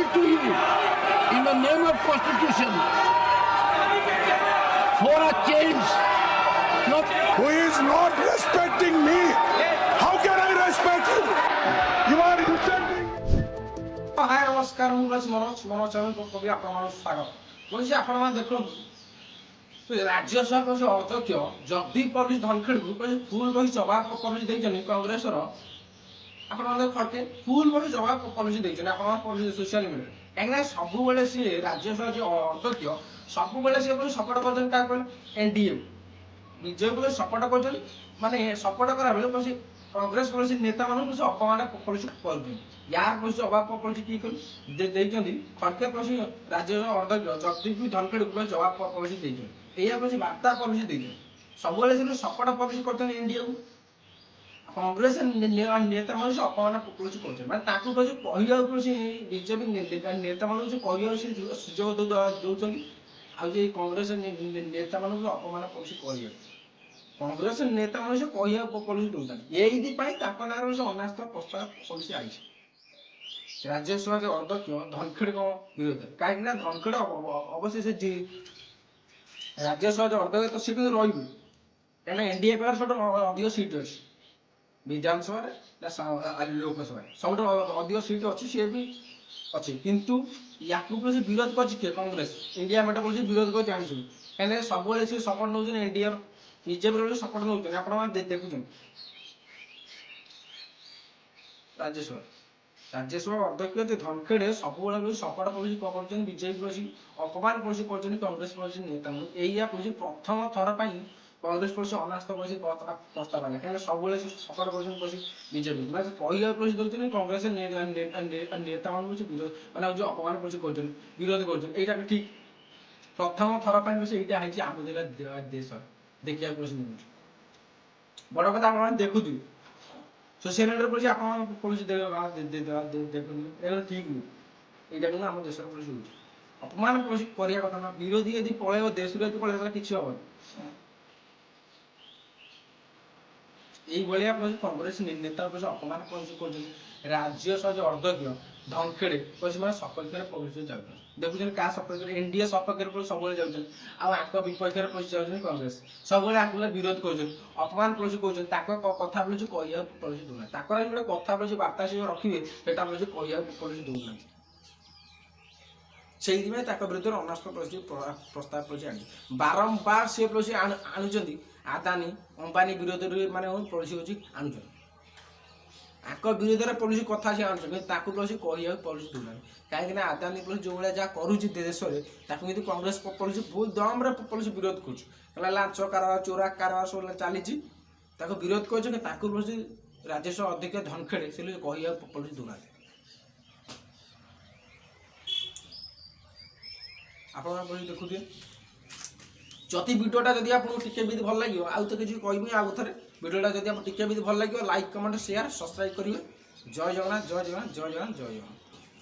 appeal to you in the name of Constitution for a change. Who is not respecting me? How can I respect you? You are insulting. हाय नमस्कार ମୁଁ ବସ ମନୋଜ କବି ଆପଣମାନଙ୍କୁ ସ୍ୱାଗତ ବସି ଆପଣମାନେ ଦେଖନ୍ତୁ ରାଜ୍ୟ ସଭାର ଅଧ୍ୟକ୍ଷ ଜଗଦୀପ ପଲ୍ଲୀ ଧନଖେଡ଼କୁ ଫୁଲ ବହି ଜବାବ ପଲିସି ଦେଇଛନ୍ତି କଂଗ୍ରେସର ଆପଣମାନେ ଖଟେ ଫୁଲ ବହି ଜବାବ ପଲିସି ଦେଇଛନ୍ତି ଆପଣମାନେ ପଢ଼ିବେ ସୋସିଆଲ ମିଡ଼ିଆରେ କାହିଁକିନା ସବୁବେଳେ ସିଏ ରାଜ୍ୟସଭା ଯେଉଁ ଅଧ୍ୟକ୍ଷ ସବୁବେଳେ ସିଏ ସପୋର୍ଟ କରୁଛନ୍ତି କାହାକୁ କହିଲେ ଏନ୍ଡିଏ ବିଜେପିକୁ ସପୋର୍ଟ କରୁଛନ୍ତି ମାନେ ସପୋର୍ଟ କରାବେଳେ ବସି କଂଗ୍ରେସ ପଲିସି ନେତାମାନଙ୍କୁ ସେ ଅପମାନ ପଲିସି କରୁଛନ୍ତି यार पॉलिसी जवाब पॉलिसी की ଦେଇଛନ୍ତି ଖଡକେ ପଲିସି ରାଜ୍ୟର ଅଧ୍ୟକ୍ଷ ଜଗଦୀପ ଧନଖେଡ଼ ଉପରେ ଜବାବ ପଲିସି ଦେଇଛନ୍ତି ଏଇଆ ପଲିସି ବାର୍ତ୍ତା ପଲିସି ଦେଇଛନ୍ତି ସବୁବେଳେ ସେ ସପୋର୍ଟ ପଲିସି କରୁଛନ୍ତି ଇଣ୍ଡିଆକୁ କଂଗ୍ରେସ ନେତାମାନେ ସେ ଅପମାନ ପଲିସି କରୁଛନ୍ତି ମାନେ ତାଙ୍କୁ ପଲିସି କହିବାକୁ ପଲିସି ବିଜେପି ନେତାମାନଙ୍କୁ ସେ କହିବାକୁ ସେ ସୁଯୋଗ ଦେଉଛନ୍ତି ଆଉ ଯେ କଂଗ୍ରେସ ନେତାମାନଙ୍କୁ ଅପମାନ ପଲିସି କରିବାକୁ କଂଗ୍ରେସ ନେତାମାନେ ସେ କହିବାକୁ ପଲିସି ଦେଉଛନ୍ତି ଏଇଥିପାଇଁ ତାଙ୍କ ନାଁରେ ସେ ଅନାସ୍ଥା ପ୍ରସ୍ତାବ ପଲିସି ଆଇଛି ରାଜ୍ୟସଭା ଅଧ୍ୟକ୍ଷ ଧନଖେଡ଼ ବିରୋଧରେ କାହିଁକିନା ଧନଖେଡ଼ ଅବଶ୍ୟ ସେ ରାଜ୍ୟସଭା ଅଧ୍ୟକ୍ଷ ତ ସେ କିନ୍ତୁ ରହିବେ କାହିଁକିନା ଏନ୍ଡିଏ ପାଖରେ ସବୁଠୁ ଅଧିକ ସିଟ୍ ଅଛି ବିଧାନସଭାରେ ଲୋକସଭାରେ ସବୁଠୁ ଅଧିକ ସିଟ୍ ଅଛି ସିଏ ବି ଅଛି କିନ୍ତୁ ୟାକୁ ସେ ବିରୋଧ କରିଛି କିଏ କଂଗ୍ରେସ ଇଣ୍ଡିଆ ମେଣ୍ଟ ପଲିସି ବିରୋଧ କରି ଜାଣିଛୁ କାହିଁକିନା ସବୁବେଳେ ସେ ସପୋର୍ଟ ନେଉଛନ୍ତି ଏନ୍ଡିଏ ବିଜେପିର ସପୋର୍ଟ ନେଉଛନ୍ତି ଆପଣମାନେ ଦେଖୁଛନ୍ତି ରାଜ୍ୟସଭା ଅଧ୍ୟକ୍ଷ ଧନଖେଡ଼ ସବୁବେଳେ ସପୋର୍ଟ ପଲିସି କରୁଛନ୍ତି ବିଜେପି ପଲିସି ଅପମାନ ପଲିସି କରୁଛନ୍ତି କଂଗ୍ରେସ ପଲିସି ନେତାମାନଙ୍କୁ ଏଇଆ ପଲିସି ପ୍ରଥମ ଥର ପାଇଁ କଂଗ୍ରେସ ପଲିସି ଅନାସ୍ଥା ପଲିସି ପ୍ରସ୍ତାବ ଆଣିଲା କାହିଁକିନା ସବୁବେଳେ ସପୋର୍ଟ କରୁଛନ୍ତି ପଲିସି ବିଜେପି ମାନେ କହିବା ପଲିସି ଦେଉଛନ୍ତି କଂଗ୍ରେସ ନେତାମାନଙ୍କୁ ସେ ବିରୋଧ ମାନେ ହେଉଛି ଅପମାନ ପଲିସି କରୁଛନ୍ତି ବିରୋଧ କରୁଛନ୍ତି ଏଇଟା ଠିକ ପ୍ରଥମ ଥର ପାଇଁ ଏଇଟା ହେଇଛି ଆମ ଦେଶରେ ଦେଖିବାକୁ ପଲିସି ମିଳୁଛି ବଡ଼ କଥା ଆପଣମାନେ ଦେଖୁଥିବେ सोशल मीडिया पॉलिसी आप पॉलिसी देखते एटा ठीक नहीं यहाँ कि आम देश पॉलिसी हो अपमान पॉलिसी करवा कथा ना विरोधी यदि पलैब देश यदि पलैब किसी हम यही पॉलिसी कांग्रेस नेता अपमान पॉलिसी कर राज्यसभा जो अध्यक्ष धनखेड़ पॉलिसी मैं सपक्ष पॉलिसी जाऊँ देखुं क्या सपक्ष एनडीए सपक्ष सब जाऊँ आक विपक्ष पॉलिसी जाऊँ कांग्रेस सब विरोध कर अपमान पॉलिसी कौन कथा पॉलिसी कह पॉलिसी दूना गोटे कथा पॉलिसी बार्ता से रखिए सेटा पॉलिसी कह पॉलिसी दूना से विरुद्ध अनास्था पॉलिसी प्रस्ताव पॉलिसी आनी बारंबार सी पॉलिसी आणुंट आदानी अंबानी विरोध माने पॉलिसी हूँ आणुंट आक विरोध में पॉलिसी कथा सी आणुंट पॉलिसी कह पॉलिसी दूना कहीं आदानी पॉलिसी जो भाई जहाँ करुच्ची देश में कांग्रेस पॉलिसी बहुत दम्रे पॉलिसी विरोध कर लांच कारबार चोरा कारबार सब चली विरोध कर पॉलिसी राज्यसभा अध्यक्ष धनखेड़ से कह पॉलिसी दूना आप देखुए जदि भिडियोटा जब आपको टिके भी भल लगे आउ तो किसी कहबी आउ थे भिडियोटा जब आप टिके भी भल लगे लाइक कमेंट शेयर सब्सक्राइब करेंगे जय जगन्नाथ जय जगन्नाथ जय जगन्नाथ जय जगन्नाथ।